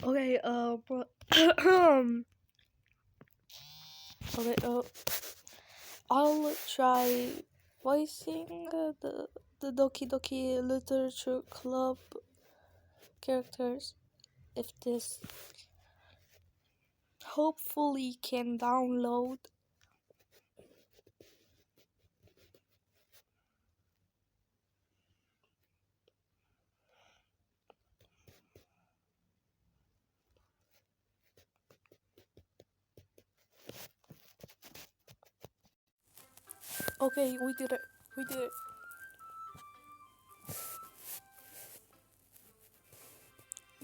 Okay, okay, I'll try voicing the Doki Doki Literature Club characters. If this hopefully can download. Okay, we did it. We did it.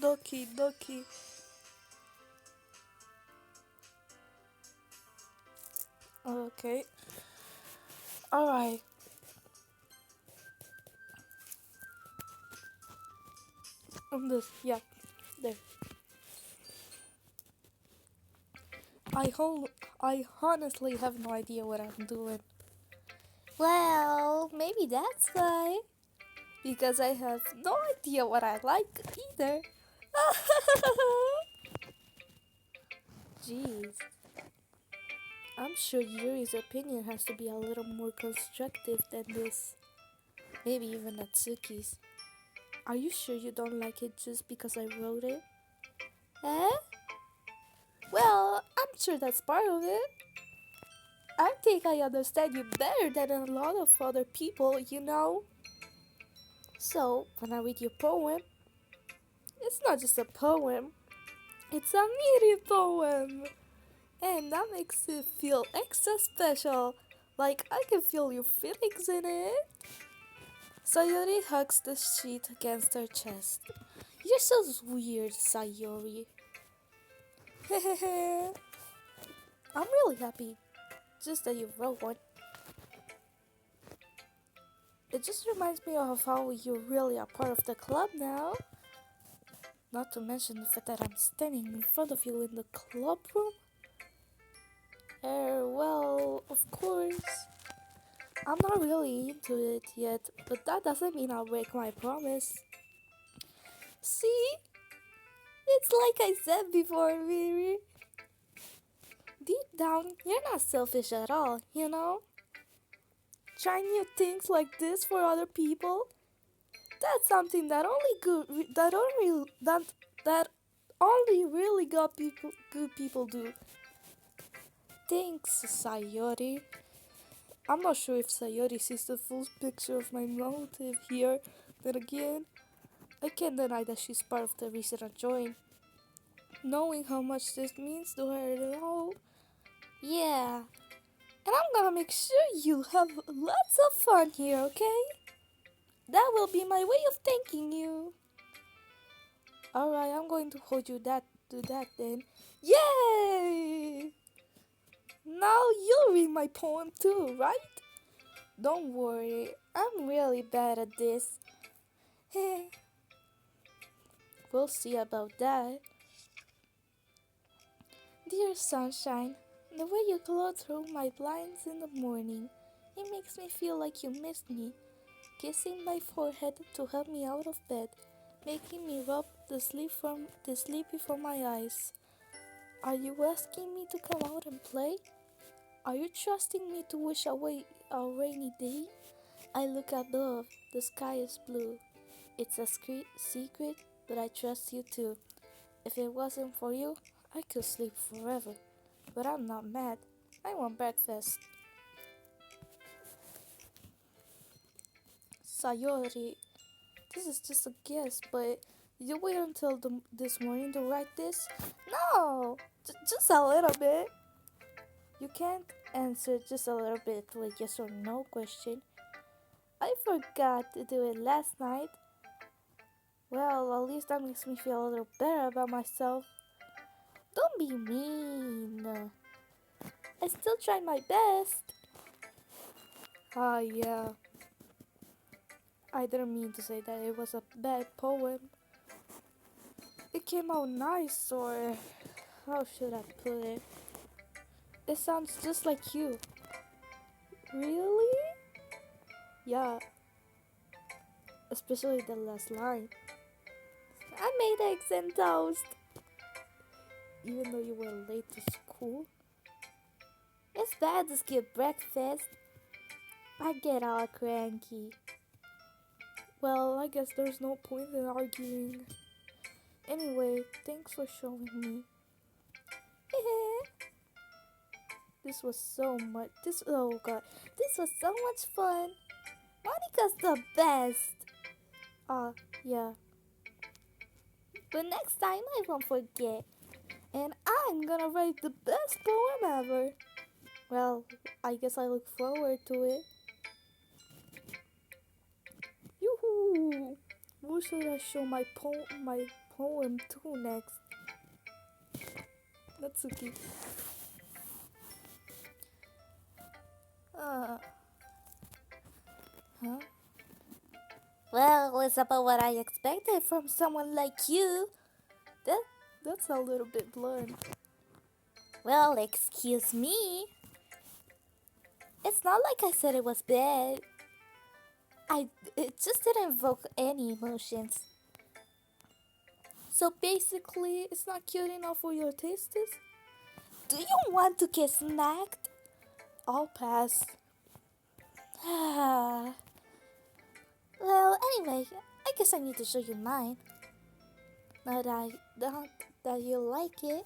Doki Doki. Okay. Alright. On this, yeah, there. I honestly have no idea what I'm doing. Well, maybe that's why. Because I have no idea what I like either. Jeez. I'm sure Yuri's opinion has to be a little more constructive than this. Maybe even Natsuki's. Are you sure you don't like it just because I wrote it? Eh? Well, I'm sure that's part of it. I think I understand you better than a lot of other people, you know? So, when I read your poem, it's not just a poem, it's a mini poem. And that makes it feel extra special. Like I can feel your feelings in it. Sayori hugs the sheet against her chest. You're so weird, Sayori. I'm really happy. Just that you wrote one. It just reminds me of how you're really a part of the club now. Not to mention the fact that I'm standing in front of you in the club room. Well, of course. I'm not really into it yet, but that doesn't mean I'll break my promise. See? It's like I said before, Miri. Deep down, you're not selfish at all, you know? Trying new things like this for other people, that's something that only really good people do. Thanks, Sayori. I'm not sure if Sayori sees the full picture of my motive here. Then again, I can't deny that she's part of the reason I joined. Knowing how much this means to her and all. Yeah. And I'm gonna make sure you have lots of fun here, okay? That will be my way of thanking you. Alright, I'm going to hold you to that then. Yay! Now you'll read my poem too, right? Don't worry, I'm really bad at this. We'll see about that. Dear sunshine, the way you glow through my blinds in the morning, it makes me feel like you missed me. Kissing my forehead to help me out of bed, making me rub the sleepy from my eyes. Are you asking me to come out and play? Are you trusting me to wish away a rainy day? I look above, the sky is blue. It's a secret, but I trust you too. If it wasn't for you, I could sleep forever. But I'm not mad. I want breakfast. Sayori, this is just a guess, but did you wait until this morning to write this? No! Just a little bit. You can't answer just a little bit with a yes or no question. I forgot to do it last night. Well, at least that makes me feel a little better about myself. Don't be mean. I still tried my best. Ah, yeah. I didn't mean to say that it was a bad poem. It came out nice, or how should I put it? It sounds just like you. Really? Yeah, especially the last line. I made eggs and toast. even though you were late to school. It's bad to skip breakfast. I get all cranky. Well, I guess there's no point in arguing. Anyway, thanks for showing me. This was so much. Oh god, this was so much fun. Monica's the best. Yeah. But next time I won't forget. And I'm gonna write the best poem ever. Well, I guess I look forward to it. Yoo-hoo! Who should I show my poem to next? Natsuki. Huh? Well, it's about what I expected from someone like you. That's a little bit blunt. Well, excuse me. It's not like I said it was bad. It just didn't evoke any emotions. So basically, it's not cute enough for your tastes? Do you want to get snacked? I'll pass. Well, anyway, I guess I need to show you mine. Now that you like it.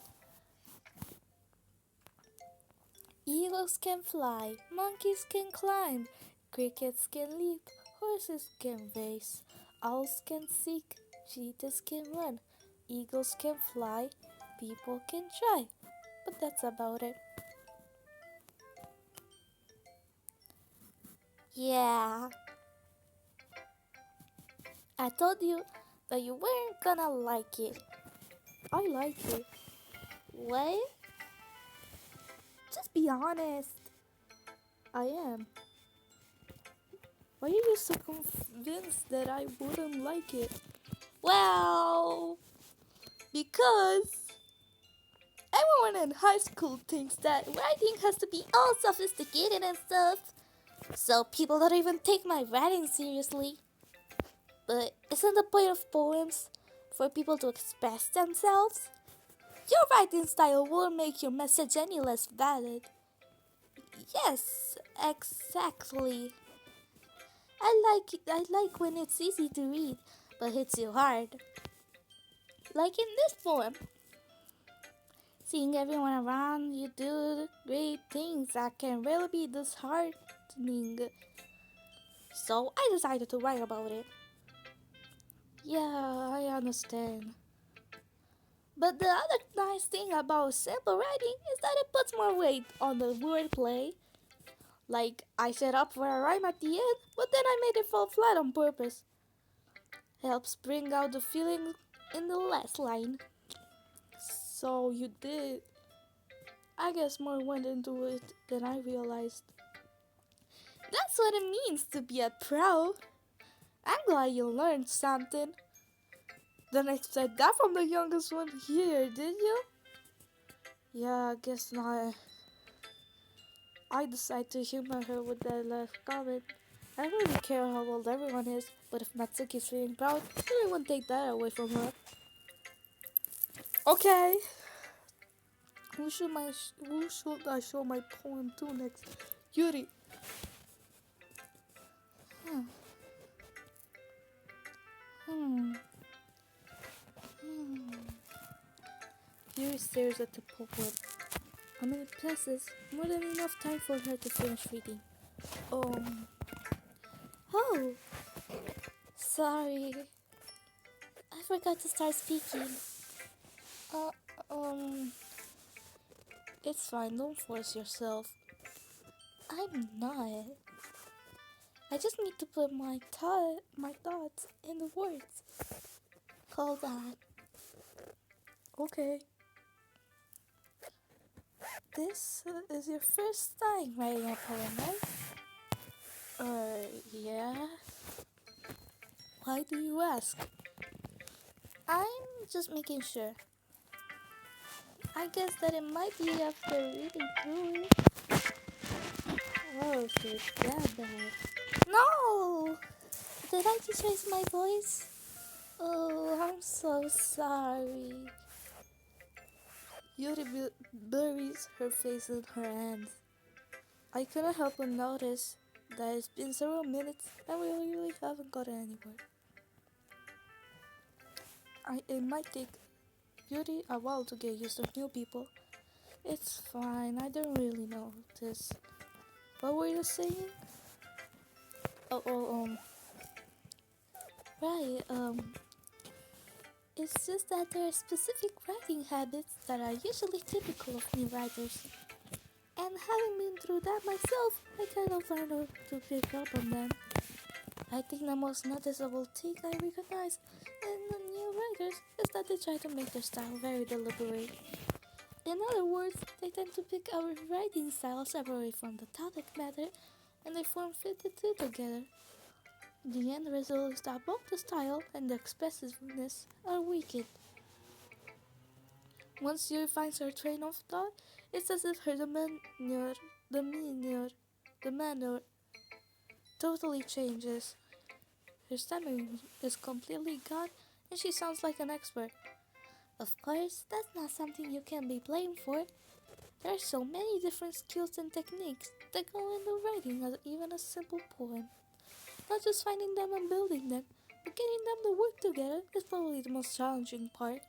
Eagles can fly, monkeys can climb, crickets can leap, horses can race, owls can seek, cheetahs can run, eagles can fly, people can try. But that's about it. Yeah. I told you that you weren't gonna like it. I like it. What? Just be honest. I am. Why are you so convinced that I wouldn't like it? Well, because everyone in high school thinks that writing has to be all sophisticated and stuff. So people don't even take my writing seriously. But isn't the point of poems for people to express themselves? Your writing style won't make your message any less valid. Yes, exactly. I like when it's easy to read, but hits you hard. Like in this poem. Seeing everyone around you do great things that can really be disheartening. So I decided to write about it. Yeah, I understand. But the other nice thing about simple writing is that it puts more weight on the wordplay. Like, I set up for a rhyme at the end, but then I made it fall flat on purpose. Helps bring out the feeling in the last line. So you did. I guess more went into it than I realized. That's what it means to be a pro. I'm glad you learned something. Didn't expect that from the youngest one here, did you? Yeah, I guess not. I decided to humor her with that last comment. I don't really care how old everyone is, but if Natsuki's feeling proud, I won't take that away from her. Okay. Who should I show my poem to next? Yuri. Yuri stares at the poem. How many passes? More than enough time for her to finish reading. Oh, sorry. I forgot to start speaking. Uh, um, it's fine. Don't force yourself. I'm not. I just need to put my thoughts in the words. Hold on. Okay. This is your first time writing a poem, right? Yeah. Why do you ask? I'm just making sure. I guess that it might be after reading through it. Oh, so it's that bad. No! Did I just raise my voice? Oh, I'm so sorry. Yuri buries her face in her hands. I couldn't help but notice that it's been several minutes and we really haven't gotten anywhere. It might take Yuri a while to get used to new people. It's fine, I don't really notice. What were you saying? Oh, oh, right, it's just that there are specific writing habits that are usually typical of new writers. And having been through that myself, I kind of learned to pick up on them. I think the most noticeable thing I recognize in the new writers is that they try to make their style very deliberate. In other words, they tend to pick our writing style separate from the topic matter and they form fit the two together. The end result is that both the style and the expressiveness are weakened. Once Yuri finds her train of thought, it's as if her the manner totally changes. Her stammering is completely gone and she sounds like an expert. Of course, that's not something you can be blamed for. There are so many different skills and techniques that go into writing even a simple poem. Not just finding them and building them, but getting them to work together is probably the most challenging part.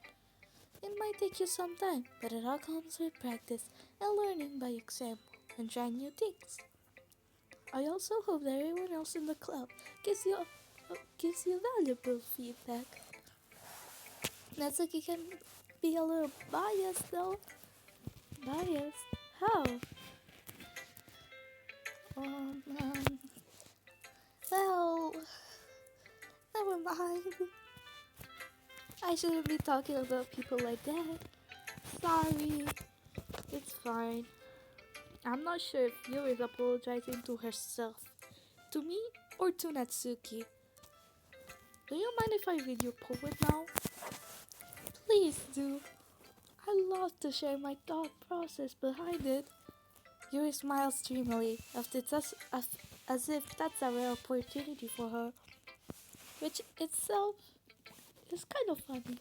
It might take you some time, but it all comes with practice and learning by example and trying new things. I also hope that everyone else in the club gives you valuable feedback. Natsuki can be a little biased though. Biased? How? Um, um, well, never mind. I shouldn't be talking about people like that. Sorry. It's fine. I'm not sure if Yuri is apologizing to herself, to me, or to Natsuki. Do you mind if I read your poem now? Please do. I love to share my thought process behind it. Yuri smiles dreamily, as if that's a rare opportunity for her, which itself is kind of funny.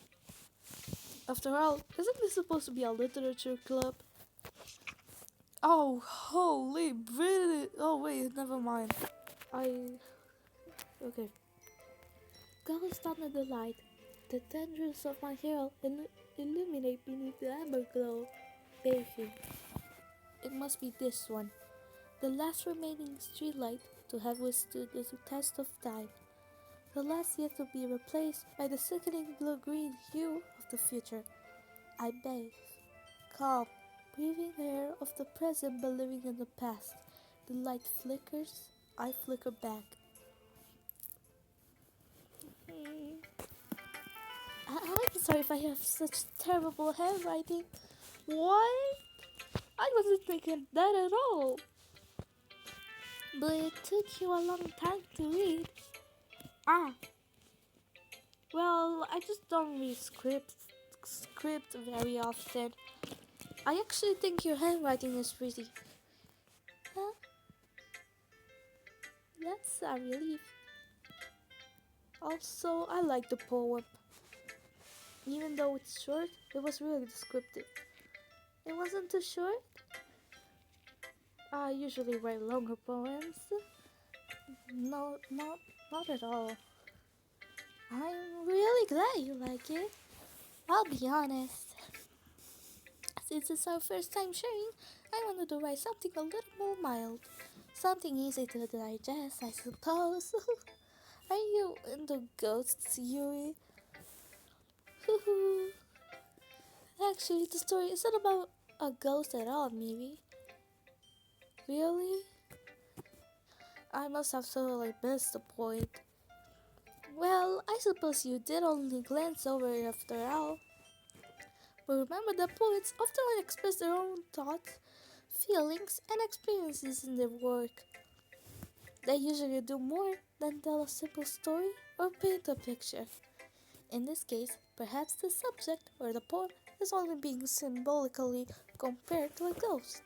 After all, isn't this supposed to be a literature club? Oh, holy Brit! Oh wait, never mind. Okay. Ghost under the light. The tendrils of my hair illuminate beneath the amber glow, bathing. It must be this one, the last remaining streetlight to have withstood the test of time. The last yet to be replaced by the sickening blue-green hue of the future. I bathe, calm, breathing the air of the present but living in the past. The light flickers, I flicker back. I'm sorry if I have such terrible handwriting. What? I wasn't thinking that at all. But it took you a long time to read. Ah, well, I just don't read script very often. I actually think your handwriting is pretty. Huh? That's a relief. Also, I like the poem. Even though it's short, it was really descriptive. It wasn't too short. I usually write longer poems. No, not at all. I'm really glad you like it. I'll be honest. Since it's our first time sharing, I wanted to write something a little more mild. Something easy to digest, I suppose. Are you into ghosts, Yuri? Actually, the story isn't about a ghost at all, maybe. Really? I must have totally missed the point. Well, I suppose you did only glance over it after all. But remember that poets often express their own thoughts, feelings, and experiences in their work. They usually do more than tell a simple story or paint a picture. In this case, perhaps the subject or the poem is only being symbolically compared to a ghost,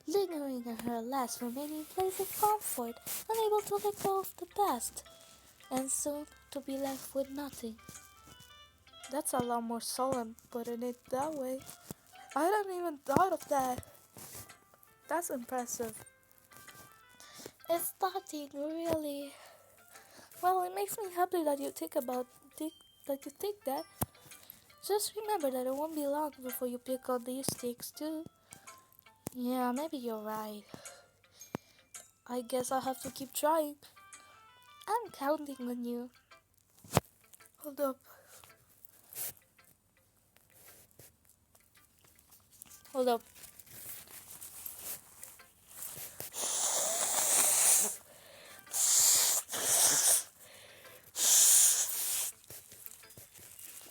lingering in her last remaining place of comfort, unable to let go of the past, and soon to be left with nothing. That's a lot more solemn putting it that way. I hadn't even thought of that. That's impressive. It's starting really. Well, it makes me happy that you think that. Just remember that it won't be long before you pick up these sticks too. Yeah, maybe you're right. I guess I'll have to keep trying. I'm counting on you. Hold up. Hold up.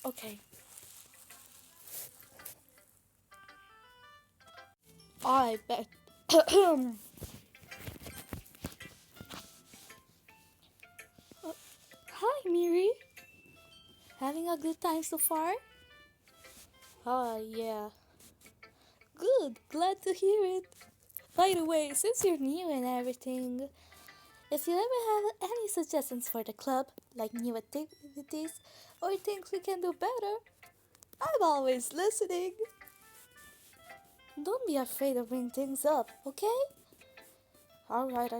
Okay. I bet. Hi, Miri. Having a good time so far? Oh, yeah. Good. Glad to hear it. By the way, since you're new and everything, if you ever have any suggestions for the club, like new activities or things we can do better, I'm always listening. Don't be afraid to bring things up, okay? Alright,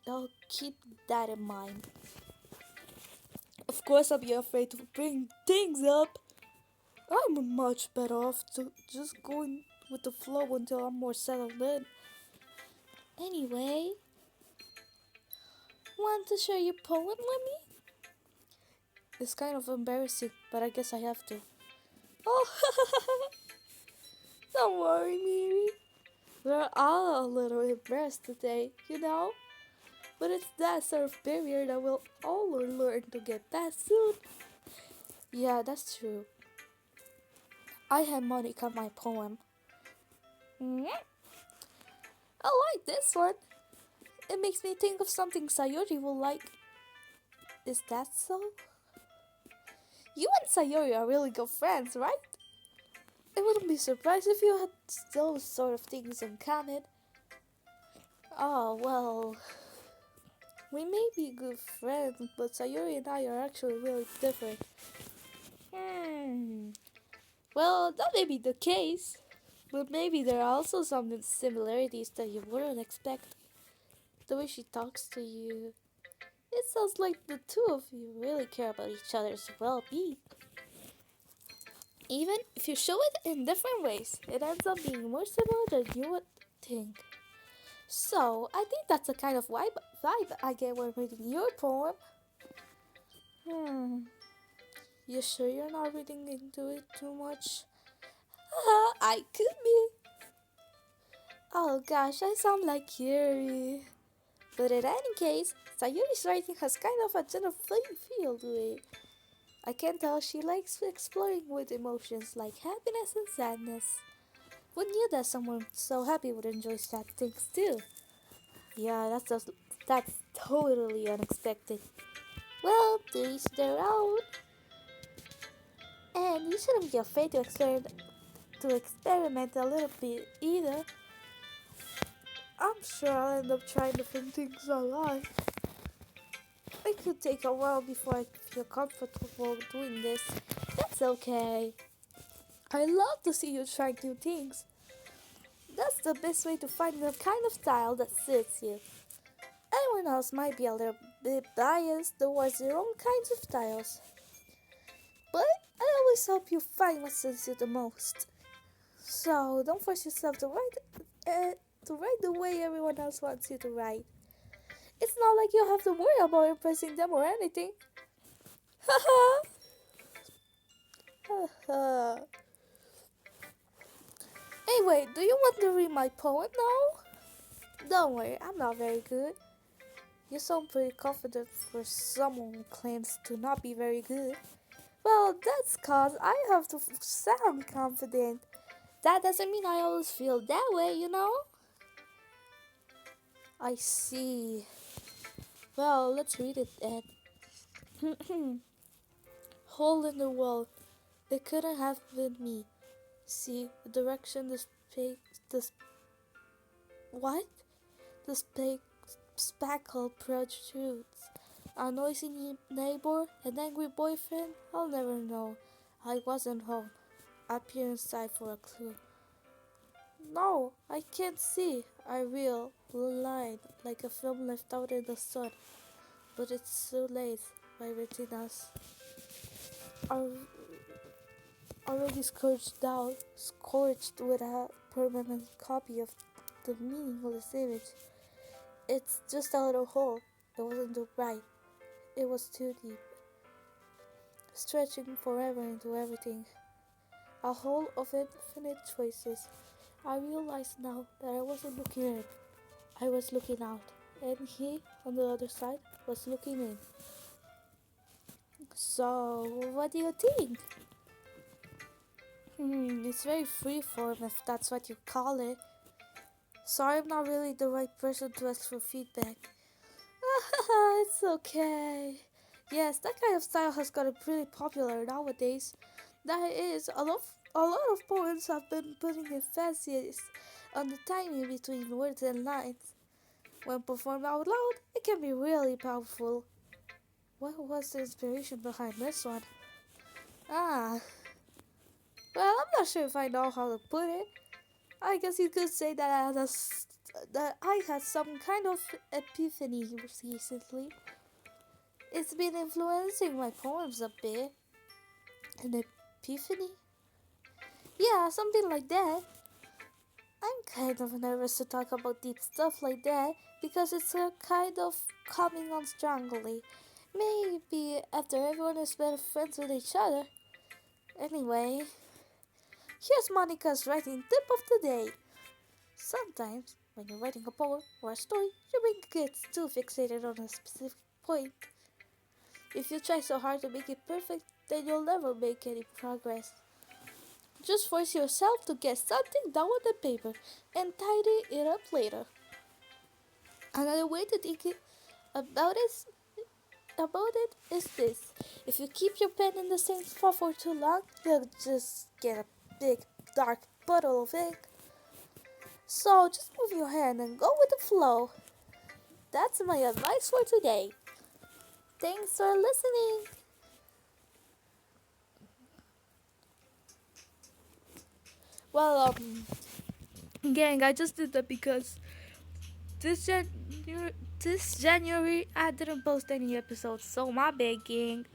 I'll keep that in mind. Of course, I'll be afraid to bring things up. I'm much better off to just going with the flow until I'm more settled in. Anyway, want to share your poem with me? It's kind of embarrassing, but I guess I have to. Oh, don't worry, Miri. We're all a little embarrassed today, you know? But it's that sort of barrier that we'll all learn to get past soon. Yeah, that's true. I had Monica my poem. Mm, I like this one. It makes me think of something Sayori will like. Is that so? You and Sayori are really good friends, right? I wouldn't be surprised if you had those sort of things in common. Oh, well, we may be good friends, but Sayori and I are actually really different. Hmm. Well, that may be the case, but maybe there are also some similarities that you wouldn't expect. The way she talks to you. It sounds like the two of you really care about each other's well being. Even if you show it in different ways, it ends up being more similar than you would think. So, I think that's the kind of vibe I get when reading your poem. Hmm, you sure you're not reading into it too much? I could be. Oh gosh, I sound like Yuri. But in any case, Sayuri's writing has kind of a general feel to it. I can tell she likes exploring with emotions like happiness and sadness. Who knew that someone so happy would enjoy sad things too? Yeah, that's totally unexpected. Well, to each their own, and you shouldn't be afraid to experiment a little bit either. I'm sure I'll end up trying different things a lot. It could take a while before I feel comfortable doing this. That's okay. I love to see you try new things. That's the best way to find the kind of style that suits you. Everyone else might be a little bit biased towards their own kinds of styles, but I always hope you find what suits you the most. So don't force yourself to write the way everyone else wants you to write. It's not like you have to worry about impressing them or anything. Haha. Haha. Anyway, do you want to read my poem now? Don't worry, I'm not very good. You sound pretty confident for someone who claims to not be very good. Well, that's cause I have to sound confident. That doesn't mean I always feel that way, you know? I see. Well, let's read it then. Hole in the wall. It couldn't have been me. See, the direction the what? The spackle protrudes. A noisy neighbor, an angry boyfriend? I'll never know. I wasn't home. I peered inside for a clue. No, I can't see. I will blind like a film left out in the sun. But it's too late. My retinas are already scorched with a permanent copy of the meaningless image. It's just a little hole. It wasn't too bright. It was too deep, stretching forever into everything. A hole of infinite choices. I realize now that I wasn't looking in. I was looking out. And he, on the other side, was looking in. So, what do you think? It's very freeform if that's what you call it. Sorry, I'm not really the right person to ask for feedback. It's okay. Yes, that kind of style has gotten pretty popular nowadays. That is, a lot of poets have been putting emphasis on the timing between words and lines. When performed out loud, it can be really powerful. What was the inspiration behind this one? Ah, well, I'm not sure if I know how to put it. I guess you could say that that I had some kind of epiphany recently. It's been influencing my poems a bit. An epiphany? Yeah, something like that. I'm kind of nervous to talk about deep stuff like that because it's a kind of coming on strongly. Maybe after everyone is better friends with each other. Anyway, here's Monica's writing tip of the day. Sometimes, when you're writing a poem or a story, your brain gets too fixated on a specific point. If you try so hard to make it perfect, then you'll never make any progress. Just force yourself to get something down on the paper and tidy it up later. Another way to think about it, about it is this. If you keep your pen in the same spot for too long, you'll just get a big dark puddle of ink. So just move your hand and go with the flow. That's my advice for today. Thanks for listening. Well, gang, I just did that because this January I didn't post any episodes, so my bad, gang.